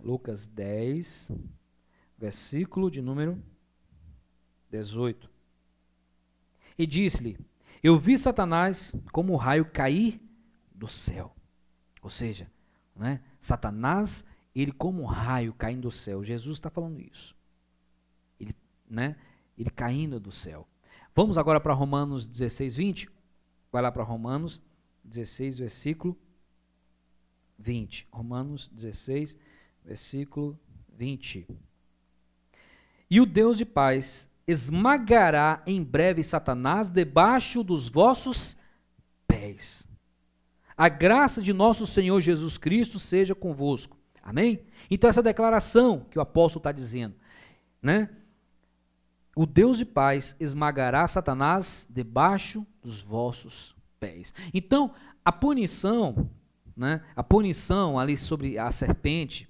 Lucas 10, versículo de número 18. E disse-lhe, eu vi Satanás como um raio cair do céu. Ou seja, né, Satanás, ele como um raio caindo do céu. Jesus está falando isso. Ele caindo do céu. Vamos agora para Romanos 16, 20. Vai lá para Romanos 16, versículo 20. Romanos 16, versículo 20. E o Deus de paz esmagará em breve Satanás debaixo dos vossos pés. A graça de nosso Senhor Jesus Cristo seja convosco. Amém? Então essa declaração que o apóstolo está dizendo, né? O Deus de paz esmagará Satanás debaixo dos vossos pés. Então, a punição, né? A punição ali sobre a serpente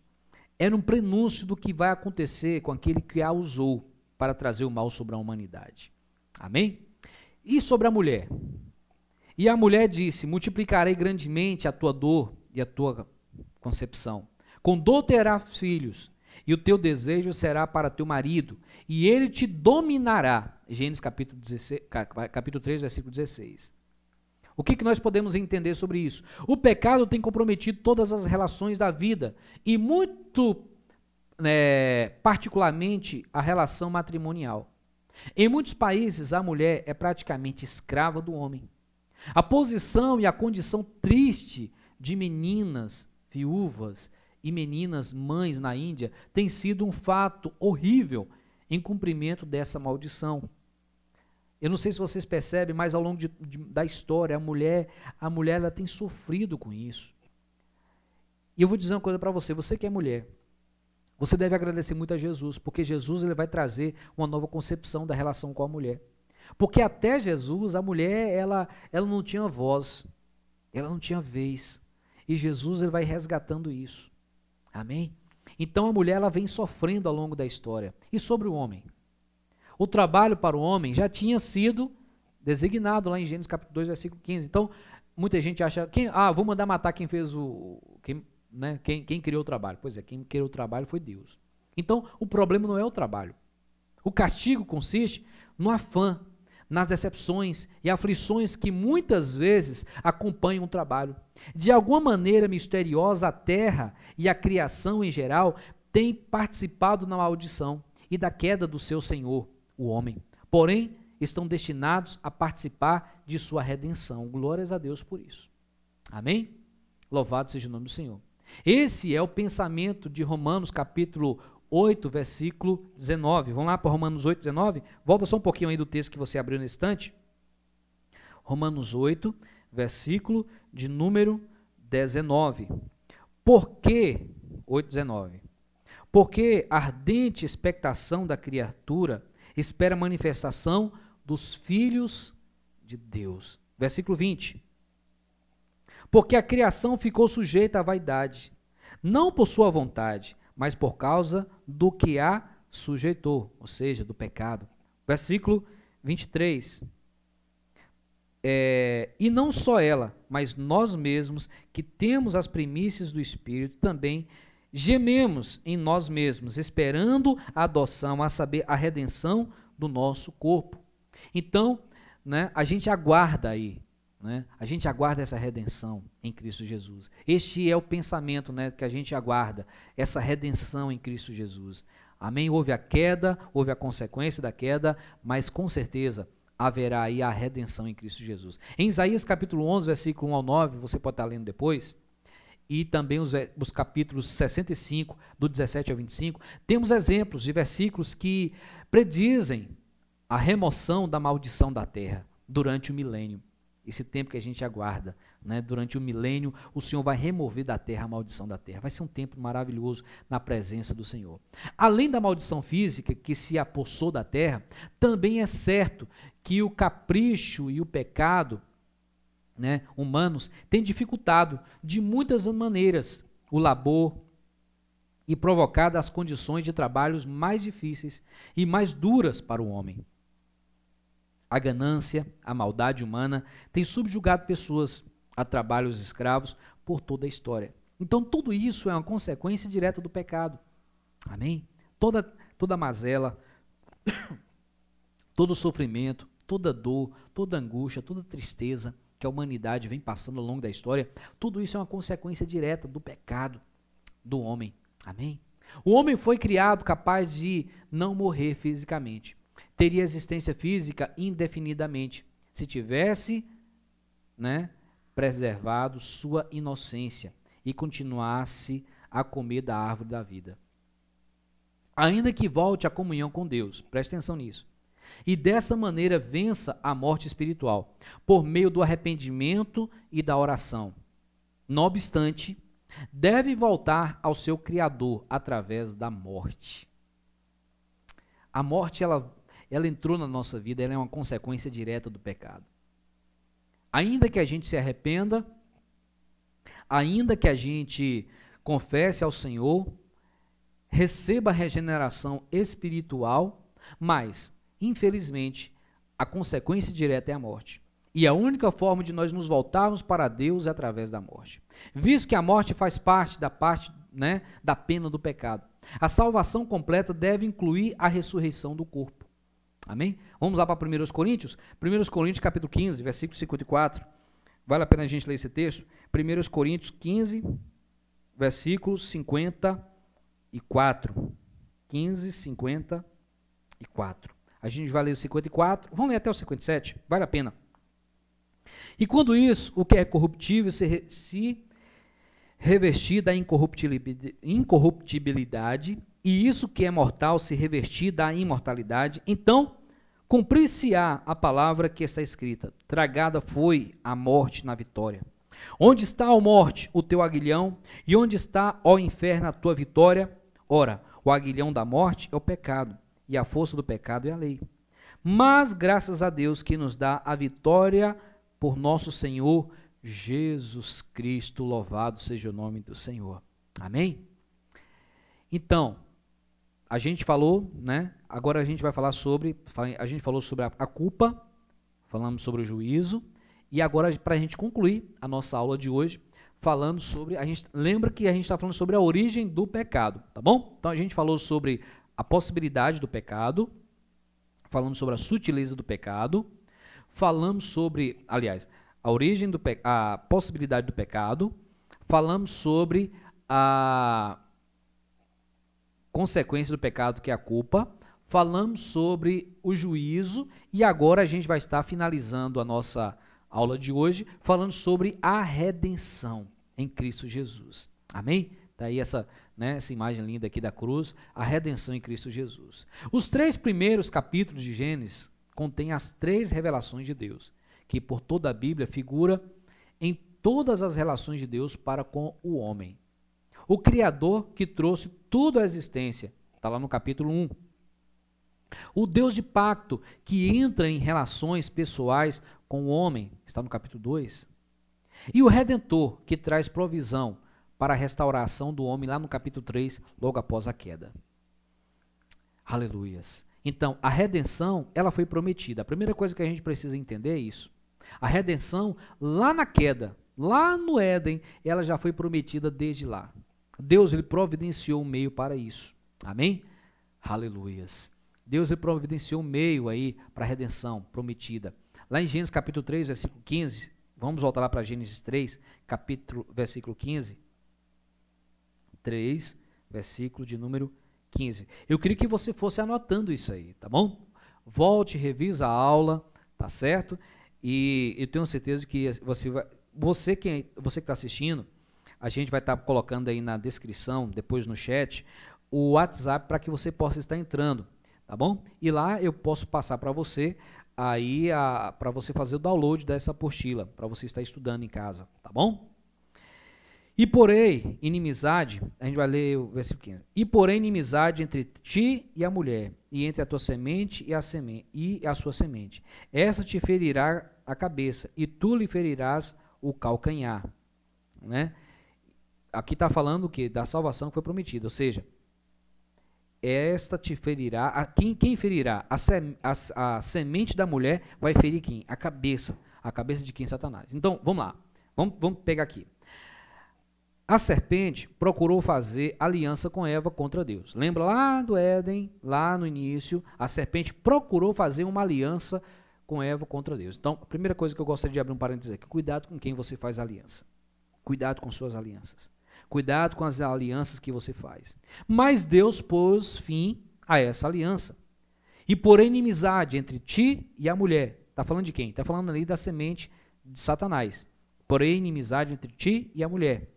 era um prenúncio do que vai acontecer com aquele que a usou para trazer o mal sobre a humanidade. Amém? E sobre a mulher? E a mulher disse, multiplicarei grandemente a tua dor e a tua concepção. Com dor terás filhos, e o teu desejo será para teu marido, e ele te dominará. Gênesis capítulo 3, versículo 16. O que nós podemos entender sobre isso? O pecado tem comprometido todas as relações da vida, e muito particularmente a relação matrimonial. Em muitos países, a mulher é praticamente escrava do homem. A posição e a condição triste de meninas viúvas e meninas mães na Índia tem sido um fato horrível em cumprimento dessa maldição. Eu não sei se vocês percebem, mas ao longo da história, a mulher ela tem sofrido com isso. E eu vou dizer uma coisa para você, você que é mulher, você deve agradecer muito a Jesus, porque Jesus ele vai trazer uma nova concepção da relação com a mulher. Porque até Jesus, a mulher, ela não tinha voz, ela não tinha vez. E Jesus ele vai resgatando isso. Amém? Então a mulher ela vem sofrendo ao longo da história. E sobre o homem? O trabalho para o homem já tinha sido designado lá em Gênesis capítulo 2, versículo 15. Então, muita gente acha, vou mandar matar quem fez quem criou o trabalho. Pois é, quem criou o trabalho foi Deus. Então, o problema não é o trabalho. O castigo consiste no afã, nas decepções e aflições que muitas vezes acompanham o trabalho. De alguma maneira misteriosa, a terra e a criação em geral têm participado na maldição e da queda do seu Senhor, o homem. Porém, estão destinados a participar de sua redenção. Glórias a Deus por isso. Amém? Louvado seja o nome do Senhor. Esse é o pensamento de Romanos capítulo 8, versículo 19. Vamos lá para Romanos 8, 19? Volta só um pouquinho aí do texto que você abriu na estante. Romanos 8, versículo de número 19. Porque, 8, 19. Porque a ardente expectação da criatura espera a manifestação dos filhos de Deus. Versículo 20. Porque a criação ficou sujeita à vaidade, não por sua vontade, mas por causa do que a sujeitou, ou seja, do pecado. Versículo 23. E não só ela, mas nós mesmos, que temos as primícias do Espírito, também gememos em nós mesmos, esperando a adoção, a saber, a redenção do nosso corpo. Então, a gente aguarda aí, a gente aguarda essa redenção em Cristo Jesus. Este é o pensamento que a gente aguarda, essa redenção em Cristo Jesus. Amém? Houve a queda, houve a consequência da queda, mas com certeza haverá aí a redenção em Cristo Jesus. Em Isaías capítulo 11, versículo 1 ao 9, você pode estar lendo depois, e também os capítulos 65, do 17 ao 25, temos exemplos de versículos que predizem a remoção da maldição da terra durante o milênio. Esse tempo que a gente aguarda, durante o milênio, o Senhor vai remover da terra a maldição da terra. Vai ser um tempo maravilhoso na presença do Senhor. Além da maldição física que se apossou da terra, também é certo que o capricho e o pecado humanos têm dificultado de muitas maneiras o labor e provocado as condições de trabalhos mais difíceis e mais duras para o homem. A ganância, a maldade humana tem subjugado pessoas a trabalhos escravos por toda a história. Então, tudo isso é uma consequência direta do pecado. Amém? Toda mazela, todo sofrimento, toda dor, toda angústia, toda tristeza que a humanidade vem passando ao longo da história, tudo isso é uma consequência direta do pecado do homem. Amém? O homem foi criado capaz de não morrer fisicamente. Teria existência física indefinidamente, se tivesse preservado sua inocência e continuasse a comer da árvore da vida. Ainda que volte à comunhão com Deus, preste atenção nisso, e dessa maneira vença a morte espiritual, por meio do arrependimento e da oração. Não obstante, deve voltar ao seu Criador através da morte. A morte, ela entrou na nossa vida, ela é uma consequência direta do pecado. Ainda que a gente se arrependa, ainda que a gente confesse ao Senhor, receba a regeneração espiritual, mas, infelizmente, a consequência direta é a morte. E a única forma de nós nos voltarmos para Deus é através da morte. Visto que a morte faz parte da pena do pecado. A salvação completa deve incluir a ressurreição do corpo. Amém? Vamos lá para 1 Coríntios? 1 Coríntios capítulo 15, versículo 54. Vale a pena a gente ler esse texto? 1 Coríntios 15, versículo 54. 15, 54. A gente vai ler o 54, vamos ler até o 57, vale a pena. E quando isso, o que é corruptível se revestir da incorruptibilidade, e isso que é mortal se revestir da imortalidade, então Cumprir-se-á a palavra que está escrita: tragada foi a morte na vitória. Onde está, ó morte, o teu aguilhão? E onde está, ó inferno, a tua vitória? Ora, o aguilhão da morte é o pecado, e a força do pecado é a lei. Mas graças a Deus que nos dá a vitória por nosso Senhor Jesus Cristo, louvado seja o nome do Senhor. Amém? Então, a gente falou, né? Agora a gente vai falar sobre, a gente falou sobre a culpa, falamos sobre o juízo, e agora para a gente concluir a nossa aula de hoje, falando sobre, lembra que a gente está falando sobre a origem do pecado, tá bom? Então a gente falou sobre a possibilidade do pecado, falamos sobre a sutileza do pecado, falamos sobre, aliás, a origem do a possibilidade do pecado, falamos sobre a consequência do pecado, que é a culpa, falamos sobre o juízo, e agora a gente vai estar finalizando a nossa aula de hoje, falando sobre a redenção em Cristo Jesus. Amém? Tá aí essa imagem linda aqui da cruz, a redenção em Cristo Jesus. Os 3 primeiros capítulos de Gênesis contêm as 3 revelações de Deus, que por toda a Bíblia figura em todas as relações de Deus para com o homem. O Criador que trouxe tudo à existência, está lá no capítulo 1. O Deus de pacto que entra em relações pessoais com o homem, está no capítulo 2. E o Redentor que traz provisão para a restauração do homem, lá no capítulo 3, logo após a queda. Aleluias. Então, a redenção, ela foi prometida. A primeira coisa que a gente precisa entender é isso. A redenção, lá na queda, lá no Éden, ela já foi prometida desde lá. Deus, ele providenciou um meio para isso. Amém? Aleluias. Deus, ele providenciou um meio aí para a redenção prometida. Lá em Gênesis capítulo 3, versículo 15, vamos voltar lá para Gênesis 3, versículo 15. 3, versículo de número 15. Eu queria que você fosse anotando isso aí, tá bom? Volte, revisa a aula, tá certo? E eu tenho certeza que você que está assistindo, a gente vai estar colocando aí na descrição, depois no chat, o WhatsApp para que você possa estar entrando, tá bom? E lá eu posso passar para você aí para você fazer o download dessa apostila, para você estar estudando em casa, tá bom? E porém, inimizade, a gente vai ler o versículo 15. E porém, inimizade entre ti e a mulher, e entre a tua semente e a sua semente. Essa te ferirá a cabeça, e tu lhe ferirás o calcanhar. Né? Aqui está falando o quê? Da salvação que foi prometida, ou seja, esta te ferirá, quem ferirá? A semente da mulher vai ferir quem? A cabeça de quem? Satanás. Então, vamos lá, vamos pegar aqui. A serpente procurou fazer aliança com Eva contra Deus. Lembra lá do Éden, lá no início, a serpente procurou fazer uma aliança com Eva contra Deus. Então, a primeira coisa que eu gostaria de abrir um parênteses aqui, cuidado com quem você faz aliança. Cuidado com suas alianças. Cuidado com as alianças que você faz. Mas Deus pôs fim a essa aliança. E por inimizade entre ti e a mulher. Está falando de quem? Está falando ali da semente de Satanás. Por inimizade entre ti e a mulher.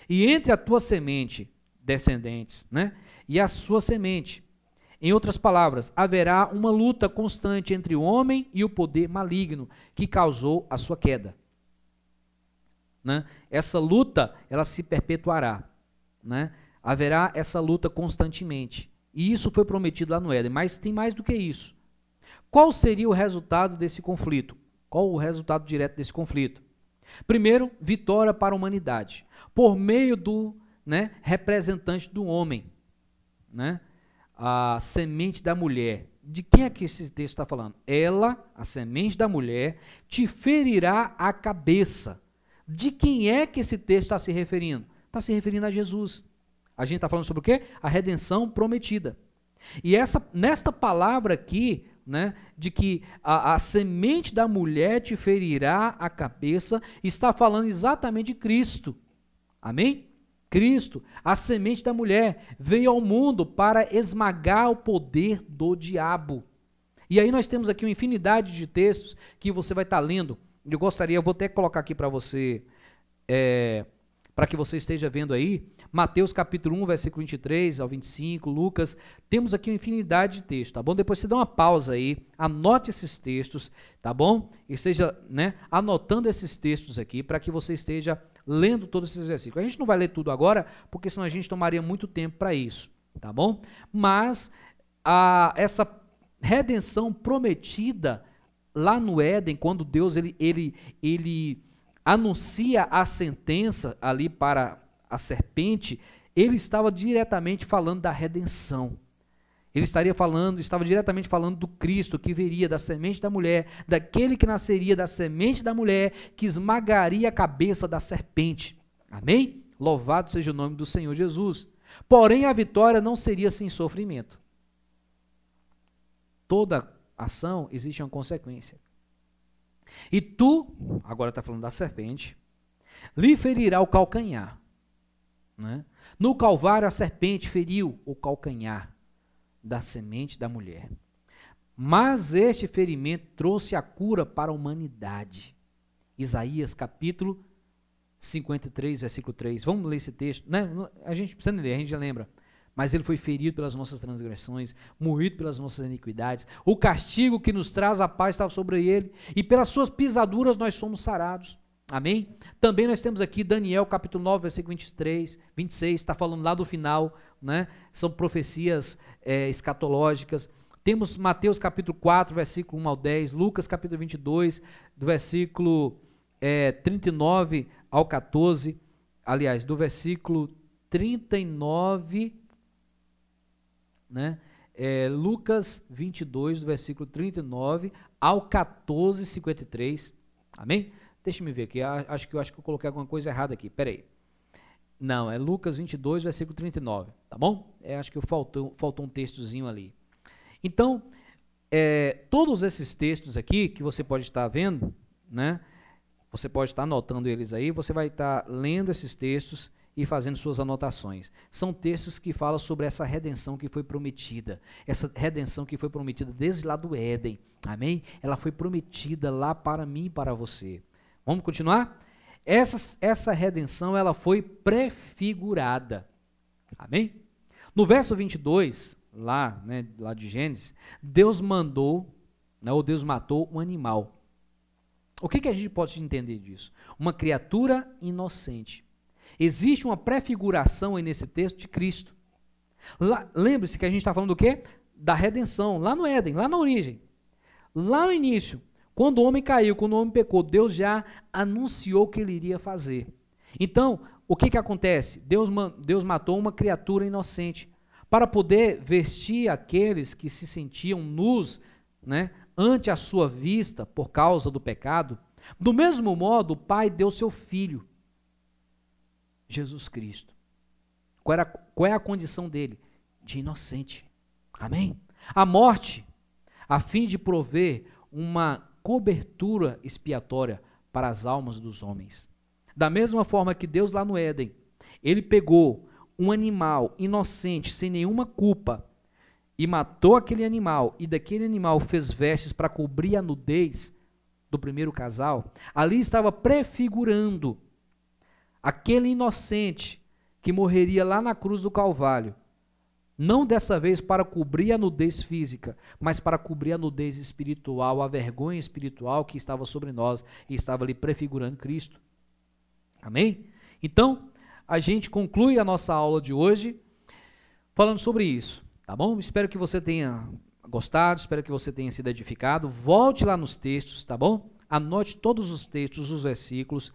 E entre a tua semente, descendentes, né? E a sua semente. Em outras palavras, haverá uma luta constante entre o homem e o poder maligno que causou a sua queda. Né? Essa luta, ela se perpetuará. Né? Haverá essa luta constantemente. E isso foi prometido lá no Éden, mas tem mais do que isso. Qual seria o resultado desse conflito? Qual o resultado direto desse conflito? Primeiro, vitória para a humanidade, por meio do representante do homem, né? A semente da mulher. De quem é que esse texto está falando? Ela, a semente da mulher, te ferirá a cabeça. De quem é que esse texto está se referindo? Está se referindo a Jesus. A gente está falando sobre o quê? A redenção prometida. E nesta palavra aqui, né, de que a semente da mulher te ferirá a cabeça, está falando exatamente de Cristo. Amém? Cristo, a semente da mulher, veio ao mundo para esmagar o poder do diabo. E aí nós temos aqui uma infinidade de textos que você vai estar lendo. Eu vou até colocar aqui para você, para que você esteja vendo aí, Mateus capítulo 1, versículo 23 ao 25, Lucas, temos aqui uma infinidade de textos, tá bom? Depois você dá uma pausa aí, anote esses textos, tá bom? E esteja, né, anotando esses textos aqui, para que você esteja lendo todos esses versículos. A gente não vai ler tudo agora, porque senão a gente tomaria muito tempo para isso, tá bom? Mas essa redenção prometida lá no Éden, quando Deus ele anuncia a sentença ali para a serpente, ele estava diretamente falando da redenção. Ele estava diretamente falando do Cristo que viria da semente da mulher, daquele que nasceria da semente da mulher, que esmagaria a cabeça da serpente. Amém? Louvado seja o nome do Senhor Jesus. Porém, a vitória não seria sem sofrimento. Toda ação existe uma consequência. E tu, agora está falando da serpente, lhe ferirá o calcanhar. Né? No Calvário, a serpente feriu o calcanhar da semente da mulher. Mas este ferimento trouxe a cura para a humanidade. Isaías capítulo 53, versículo 3. Vamos ler esse texto, né? A gente precisa ler, a gente já lembra. Mas ele foi ferido pelas nossas transgressões, moído pelas nossas iniquidades. O castigo que nos traz a paz estava sobre ele, e pelas suas pisaduras nós somos sarados. Amém? Também nós temos aqui Daniel capítulo 9, versículo 23, 26, está falando lá do final, né? São profecias escatológicas. Temos Mateus capítulo 4, versículo 1 ao 10, Lucas capítulo 22, do versículo 39 ao 14, aliás, do versículo 39, né? Lucas 22, do versículo 39 ao 14, 53, amém? Deixa eu ver aqui, acho que eu coloquei alguma coisa errada aqui, peraí. Não, é Lucas 22, versículo 39, tá bom? Acho que faltou um textozinho ali. Então, todos esses textos aqui que você pode estar vendo, né? Você pode estar anotando eles aí, você vai estar lendo esses textos e fazendo suas anotações. São textos que falam sobre essa redenção que foi prometida. Essa redenção que foi prometida desde lá do Éden. Amém? Ela foi prometida lá para mim e para você. Vamos continuar? Essa redenção, ela foi prefigurada. Amém? No verso 22, lá de Gênesis, Deus mandou, ou Deus matou um animal. O que a gente pode entender disso? Uma criatura inocente. Existe uma prefiguração aí nesse texto de Cristo. Lembre-se que a gente está falando do quê? Da redenção, lá no Éden, lá na origem. Lá no início, quando o homem caiu, quando o homem pecou, Deus já anunciou o que ele iria fazer. Então, o que acontece? Deus matou uma criatura inocente para poder vestir aqueles que se sentiam nus, né, ante a sua vista por causa do pecado. Do mesmo modo, o Pai deu seu Filho, Jesus Cristo. Qual é a condição dele? De inocente. Amém? A morte, a fim de prover uma cobertura expiatória para as almas dos homens. Da mesma forma que Deus lá no Éden, ele pegou um animal inocente, sem nenhuma culpa, e matou aquele animal, e daquele animal fez vestes para cobrir a nudez do primeiro casal, ali estava prefigurando aquele inocente que morreria lá na cruz do Calvário, não dessa vez para cobrir a nudez física, mas para cobrir a nudez espiritual, a vergonha espiritual que estava sobre nós e estava ali prefigurando Cristo. Amém? Então, a gente conclui a nossa aula de hoje falando sobre isso, tá bom? Espero que você tenha gostado, espero que você tenha sido edificado. Volte lá nos textos, tá bom? Anote todos os textos, os versículos,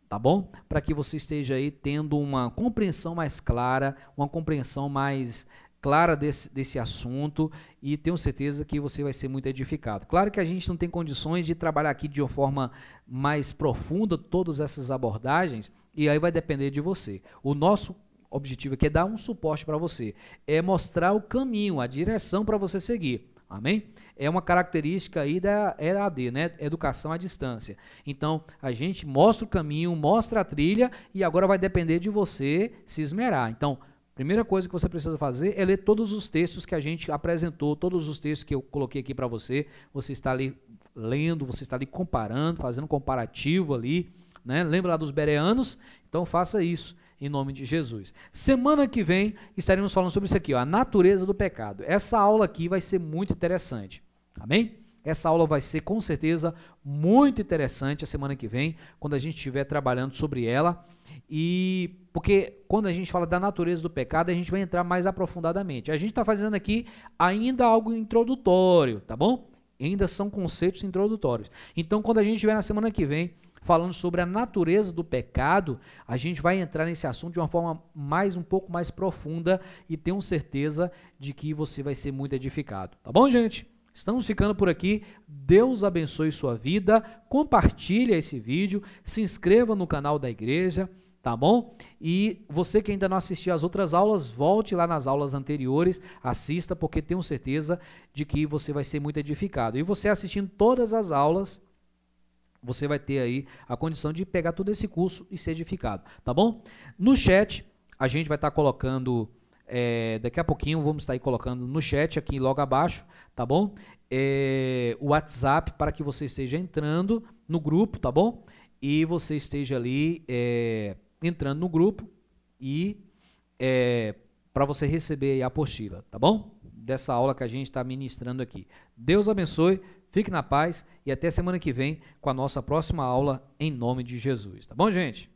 tá bom? Para que você esteja aí tendo uma compreensão mais clara, uma compreensão mais clara desse assunto, e tenho certeza que você vai ser muito edificado. Claro que a gente não tem condições de trabalhar aqui de uma forma mais profunda todas essas abordagens, e aí vai depender de você. O nosso objetivo aqui é dar um suporte para você, é mostrar o caminho, a direção para você seguir. Amém? É uma característica aí da EAD, né? Educação à distância. Então, a gente mostra o caminho, mostra a trilha, e agora vai depender de você se esmerar. Então, primeira coisa que você precisa fazer é ler todos os textos que a gente apresentou, todos os textos que eu coloquei aqui para você. Você está ali lendo, você está ali comparando, fazendo um comparativo ali, né? Lembra lá dos bereanos? Então faça isso. em nome de Jesus. Semana que vem estaremos falando sobre isso aqui, ó, a natureza do pecado. Essa aula aqui vai ser muito interessante, amém? Essa aula vai ser com certeza muito interessante a semana que vem, quando a gente estiver trabalhando sobre ela, e porque quando a gente fala da natureza do pecado, a gente vai entrar mais aprofundadamente. A gente está fazendo aqui ainda algo introdutório, tá bom? Ainda são conceitos introdutórios. Então, quando a gente estiver na semana que vem falando sobre a natureza do pecado, a gente vai entrar nesse assunto de uma forma um pouco mais profunda e tenho certeza de que você vai ser muito edificado. Tá bom, gente? Estamos ficando por aqui. Deus abençoe sua vida. Compartilhe esse vídeo, se inscreva no canal da igreja, tá bom? E você que ainda não assistiu às outras aulas, volte lá nas aulas anteriores, assista, porque tenho certeza de que você vai ser muito edificado. E você assistindo todas as aulas, você vai ter aí a condição de pegar todo esse curso e ser edificado, tá bom? No chat, a gente vai estar colocando, daqui a pouquinho vamos estar aí colocando no chat aqui logo abaixo, tá bom? O WhatsApp para que você esteja entrando no grupo, tá bom? E você esteja ali entrando no grupo e para você receber a apostila, tá bom? Dessa aula que a gente está ministrando aqui. Deus abençoe. Fique na paz e até semana que vem com a nossa próxima aula em nome de Jesus. Tá bom, gente?